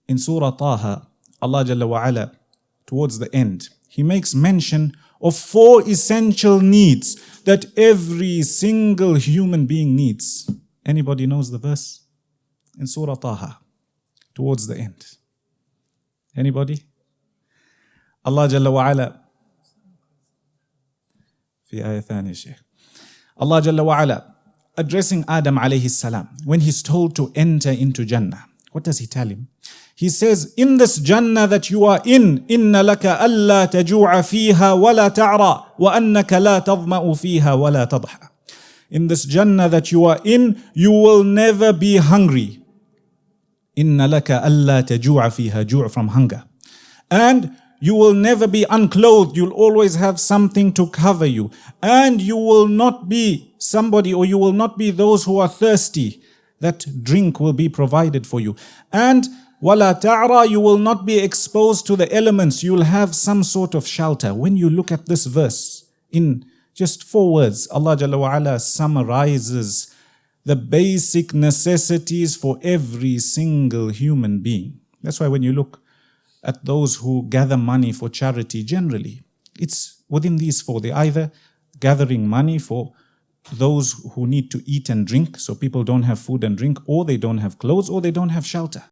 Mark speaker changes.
Speaker 1: in Surah Taha, Allah Jalla wa Ala, towards the end, He makes mention of 4 essential needs that every single human being needs. Anybody knows the verse? In Surah Taha, towards the end. Anybody? Allah Jalla wa Ala, في آية ثانية شيخ. Allah Jalla wa Ala, addressing Adam alayhi salam, when he's told to enter into Jannah, what does He tell him? He says, in this Jannah that you are in, إِنَّ لَكَ أَلَّا تَجُوعَ فِيهَا وَلَا تَعْرَى وَأَنَّكَ لَا تَظْمَأُ فِيهَا وَلَا تَضْحَى. In this Jannah that you are in, you will never be hungry. إِنَّ لَكَ أَلَّا تَجُوعَ فِيهَا, ju' from hunger. And you will never be unclothed. You'll always have something to cover you. And you will not be somebody, or you will not be those who are thirsty. That drink will be provided for you. And وَلَا تَعْرَى, you will not be exposed to the elements. You'll have some sort of shelter. When you look at this verse, in just 4 words, Allah Jalla wa Ala summarizes the basic necessities for every single human being. That's why when you look at those who gather money for charity, generally, it's within these 4. They're either gathering money for those who need to eat and drink, so people don't have food and drink, or they don't have clothes, or they don't have shelter.